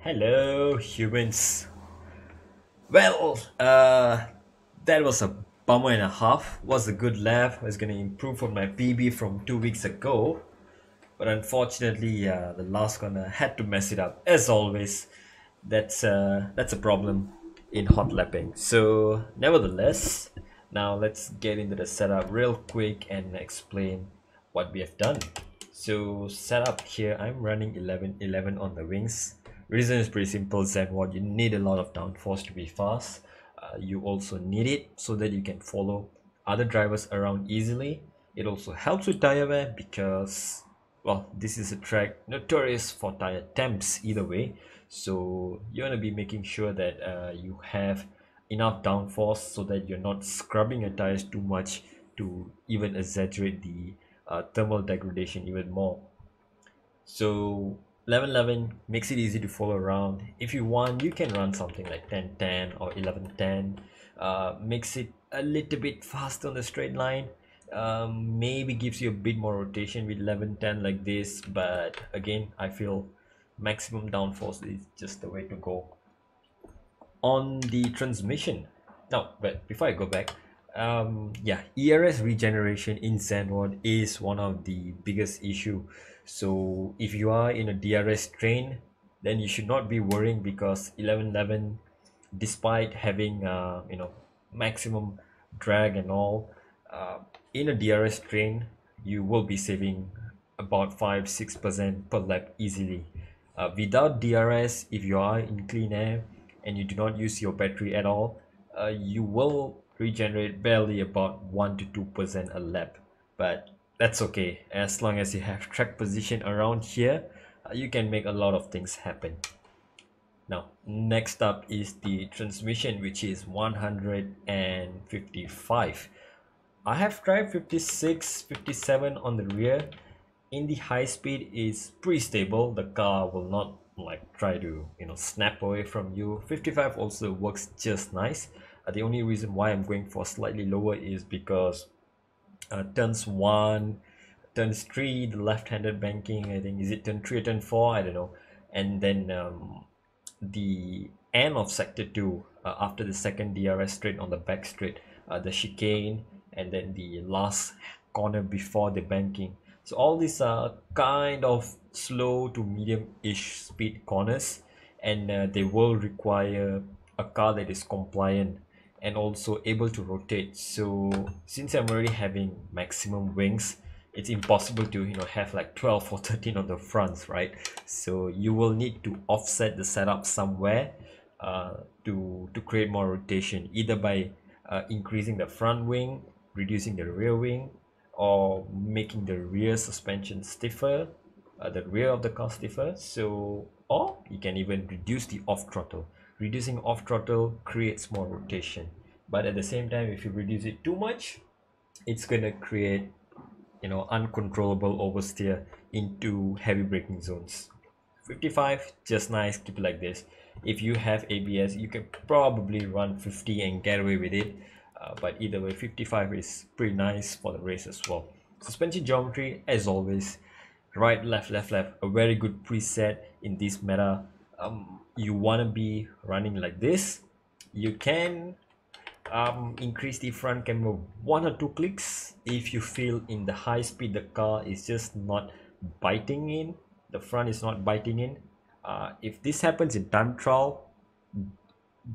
Hello, humans. Well, that was a bummer and a half. Was a good laugh. I was gonna improve on my PB from 2 weeks ago, but unfortunately, the last one had to mess it up. As always, that's a problem in hot lapping. So, nevertheless, now let's get into the setup real quick and explain what we have done. So setup here, I'm running 11 on the wings. Reason is pretty simple, Zandvoort. You need a lot of downforce to be fast. You also need it so that you can follow other drivers around easily. It also helps with tire wear because, well, this is a track notorious for tire temps either way. So you want to be making sure that you have enough downforce so that you're not scrubbing your tires too much to even exaggerate the thermal degradation even more. So 1111 makes it easy to follow around. If you want, you can run something like 1010 or 1110. Makes it a little bit faster on the straight line. Maybe gives you a bit more rotation with 1110 like this, but again, I feel maximum downforce is just the way to go. On the transmission, now, but before I go back, yeah, ERS regeneration in Zandvoort is one of the biggest issue. So if you are in a DRS train, then you should not be worrying because 1111, despite having maximum drag and all, in a DRS train you will be saving about 5-6% per lap easily. Without DRS, if you are in clean air and you do not use your battery at all, you will regenerate barely about 1 to 2% a lap. But that's okay, as long as you have track position around here, you can make a lot of things happen. Now, next up is the transmission, which is 155. I have tried 56, 57 on the rear. In the high speed is pretty stable. The car will not like try to snap away from you. 55 also works just nice. The only reason why I'm going for slightly lower is because turns 1, turns 3, the left-handed banking, I think, is it turn 3 or turn 4, I don't know. And then the end of sector 2, after the second DRS straight on the back straight, the chicane, and then the last corner before the banking. So all these are kind of slow to medium-ish speed corners, and they will require a car that is compliant and also able to rotate. So since I'm already having maximum wings, it's impossible to have like 12 or 13 on the fronts, right? So you will need to offset the setup somewhere to create more rotation, either by increasing the front wing, reducing the rear wing, or making the rear suspension stiffer, the rear of the car stiffer. So, or you can even reduce the off throttle. Reducing off throttle creates more rotation, but at the same time, if you reduce it too much, it's gonna create uncontrollable oversteer into heavy braking zones. 55 just nice, keep it like this. If you have ABS, you can probably run 50 and get away with it, but either way, 55 is pretty nice for the race as well. Suspension geometry, as always, right, left, left, left, a very good preset in this meta. You want to be running like this. You can increase the front camera 1 or 2 clicks if you feel in the high speed the car is just not biting in, the front is not biting in. If this happens in time trial,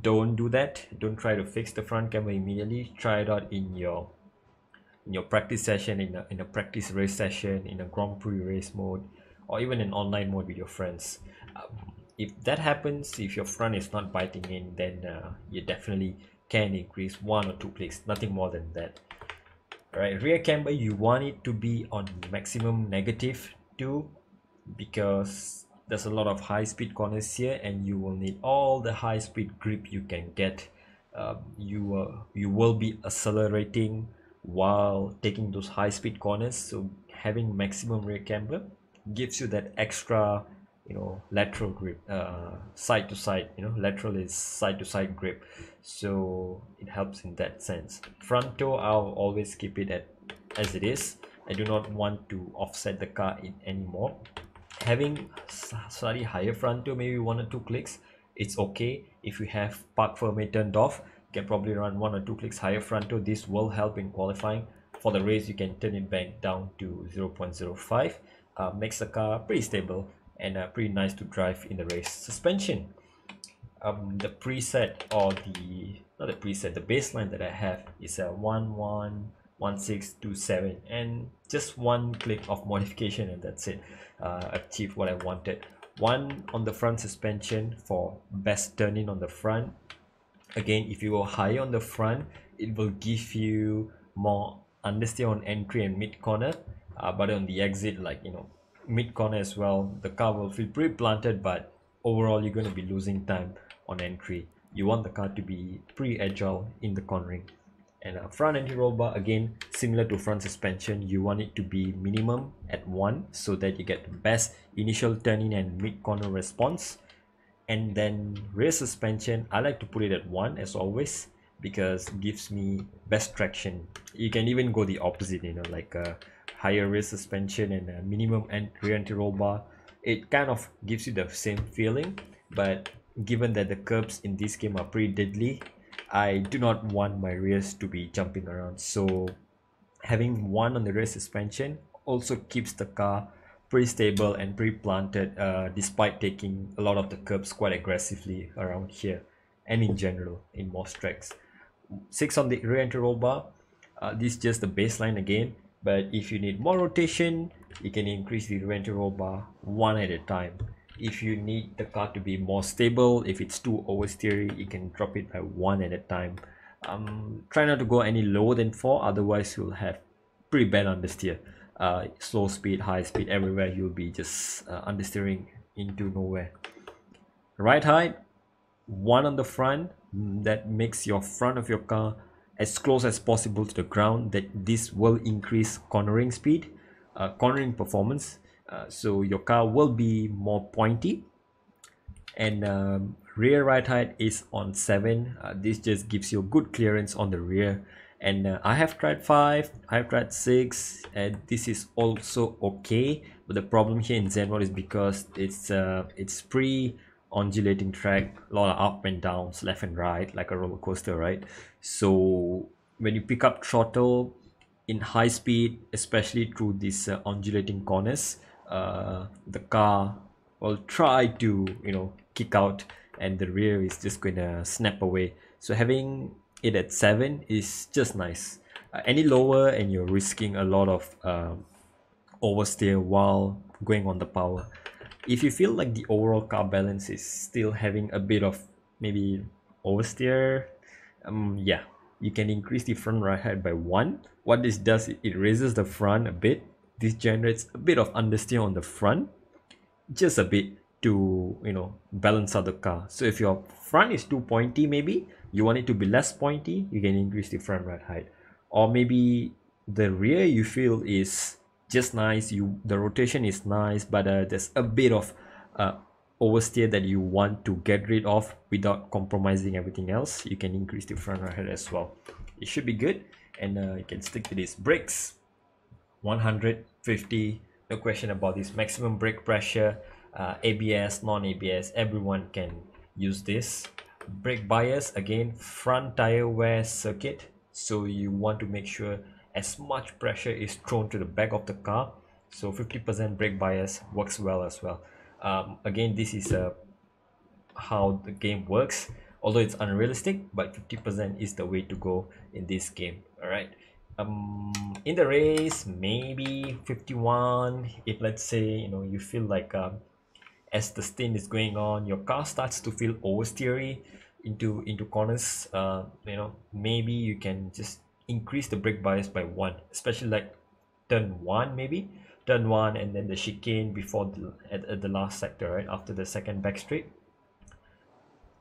don't do that. Don't try to fix the front camera immediately. Try it out in your practice session, in a practice race session, in a Grand Prix race mode, or even in online mode with your friends. If that happens, if your front is not biting in, then you definitely can increase 1 or 2 clicks, nothing more than that. Right, rear camber, you want it to be on maximum negative 2 because there's a lot of high speed corners here and you will need all the high speed grip you can get. You will be accelerating while taking those high speed corners, so having maximum rear camber gives you that extra lateral grip, side to side. Lateral is side to side grip, so it helps in that sense. Front toe, I'll always keep it as it is. I do not want to offset the car in anymore. Having slightly higher front toe, maybe 1 or 2 clicks, it's okay. If you have park firmly turned off, you can probably run 1 or 2 clicks higher front toe. This will help in qualifying. For the race, you can turn it back down to 0.05. Makes the car pretty stable and pretty nice to drive in the race. Suspension, the preset, or the not the preset, the baseline that I have is a 111627, and just one click of modification and that's it. Achieved what I wanted. One on the front suspension for best turning on the front. Again, if you go higher on the front, it will give you more understeer on entry and mid corner, but on the exit, like mid corner as well, the car will feel pretty planted, but overall you're going to be losing time on entry. You want the car to be pretty agile in the cornering. And front anti-roll bar, again similar to front suspension, you want it to be minimum at 1 so that you get the best initial turning and mid corner response. And then rear suspension, I like to put it at 1 as always, because it gives me best traction. You can even go the opposite, like a higher rear suspension and a minimum and rear anti-roll bar. It kind of gives you the same feeling, but given that the curbs in this game are pretty deadly, I do not want my rears to be jumping around. So having 1 on the rear suspension also keeps the car pretty stable and pretty planted, despite taking a lot of the curbs quite aggressively around here and in general in most tracks. 6 on the rear anti-roll bar, this is just the baseline again, but if you need more rotation, you can increase the rear anti-roll bar 1 at a time. If you need the car to be more stable, if it's too oversteery, you can drop it by 1 at a time. Try not to go any lower than 4, otherwise you'll have pretty bad understeer. Slow speed, high speed, everywhere you'll be just understeering into nowhere. Ride height, 1 on the front, that makes your front of your car as close as possible to the ground. That this will increase cornering speed, cornering performance, so your car will be more pointy. And rear ride height is on 7. This just gives you good clearance on the rear. And I have tried 5, I have tried 6, and this is also okay. But the problem here in Zandvoort is because it's pre-undulating track, a lot of up and downs, left and right, like a roller coaster, right? So when you pick up throttle in high speed, especially through these undulating corners, the car will try to kick out, and the rear is just gonna snap away. So having it at 7 is just nice. Any lower and you're risking a lot of oversteer while going on the power. If you feel like the overall car balance is still having a bit of maybe oversteer, yeah, you can increase the front ride height by 1. What this does, it raises the front a bit. This generates a bit of understeer on the front, just a bit, to balance out the car. So if your front is too pointy, maybe you want it to be less pointy, you can increase the front ride height. Or maybe the rear you feel is just nice, the rotation is nice, but there's a bit of oversteer that you want to get rid of without compromising everything else, you can increase the front ride height as well. It should be good. And you can stick to this. Brakes, 150, no question about this. Maximum brake pressure, ABS, non-ABS, everyone can use this. Brake bias, again, front tire wear circuit, so you want to make sure as much pressure is thrown to the back of the car, so 50% brake bias works well as well. Again, this is how the game works, although it's unrealistic, but 50% is the way to go in this game. All right. In the race, maybe 51, if let's say you feel like as the stint is going on, your car starts to feel oversteery into corners, maybe you can just increase the brake bias by 1, especially like turn 1, maybe turn 1 and then the chicane before at the last sector, right after the second back straight.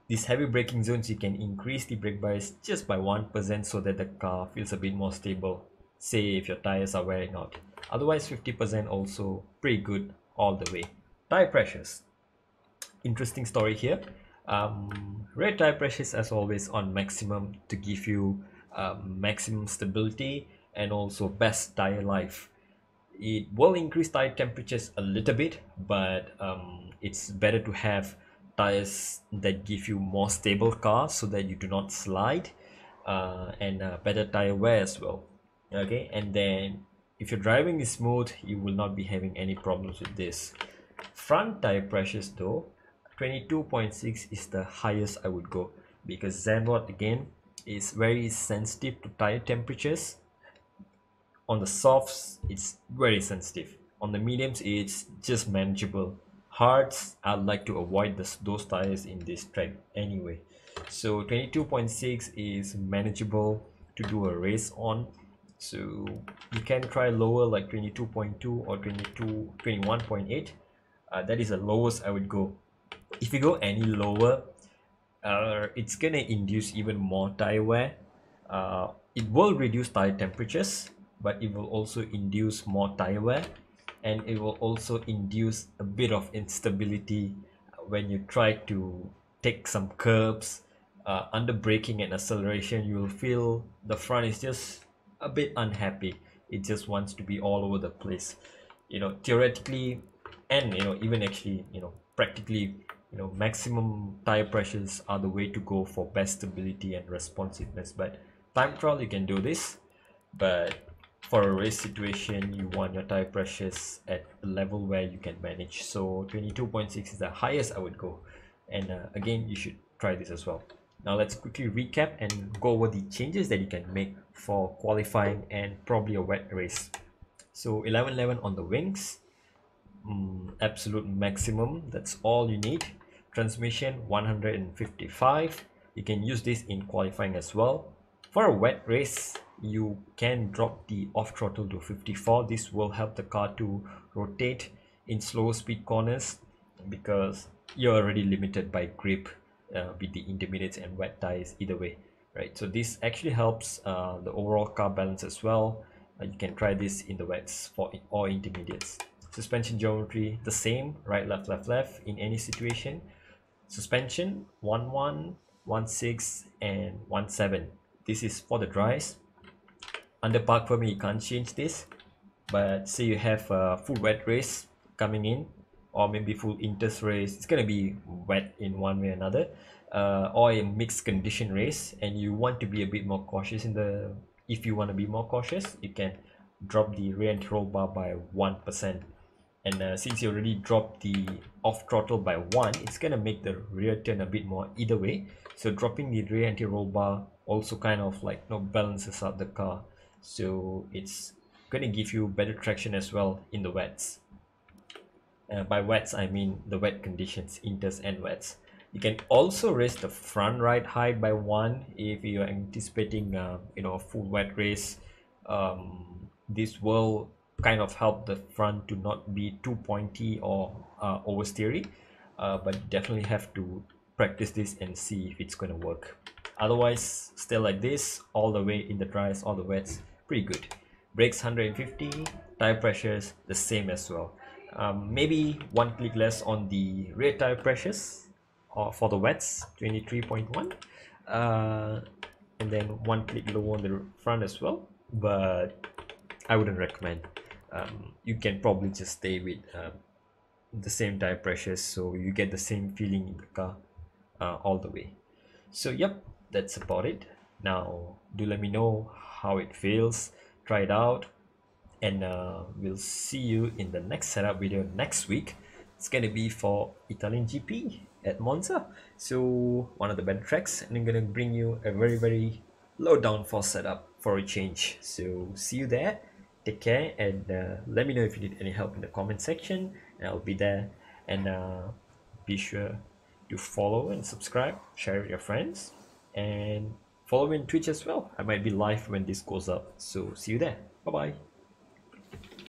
These heavy braking zones, you can increase the brake bias just by 1% so that the car feels a bit more stable, say if your tires are wearing out. Otherwise 50% also pretty good all the way. Tire pressures, interesting story here. Rear tire pressures as always on maximum to give you maximum stability and also best tire life. It will increase tire temperatures a little bit, but it's better to have tires that give you more stable car so that you do not slide, and better tire wear as well. Okay, and then if your driving is smooth, you will not be having any problems with this. Front tire pressures though, 22.6 is the highest I would go, because Zandvoort again is very sensitive to tire temperatures. On the softs it's very sensitive, on the mediums it's just manageable. Hards, I'd like to avoid those tires in this track anyway. So 22.6 is manageable to do a race on. So you can try lower like 22.2 or 21.8. That is the lowest I would go. If you go any lower, it's gonna induce even more tire wear. It will reduce tire temperatures, but it will also induce more tire wear, and it will also induce a bit of instability when you try to take some curbs. Under braking and acceleration, you will feel the front is just a bit unhappy. It just wants to be all over the place. Theoretically, and even actually, practically, maximum tire pressures are the way to go for best stability and responsiveness. But time trial you can do this, but for a race situation you want your tire pressures at a level where you can manage. So 22.6 is the highest I would go, and again, you should try this as well. Now let's quickly recap and go over the changes that you can make for qualifying and probably a wet race. So 1111 on the wings, absolute maximum, that's all you need. Transmission 155, you can use this in qualifying as well. For a wet race, you can drop the off throttle to 54. This will help the car to rotate in slow speed corners, because you're already limited by grip with the intermediates and wet tires either way, right? So this actually helps the overall car balance as well. You can try this in the wets for all intermediates. Suspension geometry the same, right, left, left, left in any situation. Suspension 11, 16 and 17. This is for the dries. Under park permit you can't change this, but say you have a full wet race coming in, or maybe full inters race, it's gonna be wet in one way or another, or a mixed condition race, and you want to be a bit more cautious if you want to be more cautious, you can drop the rear anti-roll bar by 1%. And since you already dropped the off throttle by 1, it's gonna make the rear turn a bit more either way. So dropping the rear anti-roll bar also kind of like balances out the car, so it's gonna give you better traction as well in the wets. By wets I mean the wet conditions, inters and wets. You can also raise the front right height by 1 if you're anticipating a full wet race. This will kind of help the front to not be too pointy or oversteery, but definitely have to practice this and see if it's going to work. Otherwise, still like this all the way in the dries, all the wets, pretty good. Brakes 150, tire pressures the same as well. Maybe one click less on the rear tire pressures, or for the wets 23.1, and then one click lower on the front as well, but I wouldn't recommend. You can probably just stay with the same tire pressures, so you get the same feeling in the car all the way. So yep, that's about it. Now do let me know how it feels, try it out, and we'll see you in the next setup video next week. It's gonna be for Italian GP at Monza, so one of the better tracks, and I'm gonna bring you a very low downforce setup for a change. So see you there, take care, and let me know if you need any help in the comment section, and I'll be there. And be sure to follow and subscribe, share with your friends, and follow me on Twitch as well. I might be live when this goes up, so see you there. Bye bye.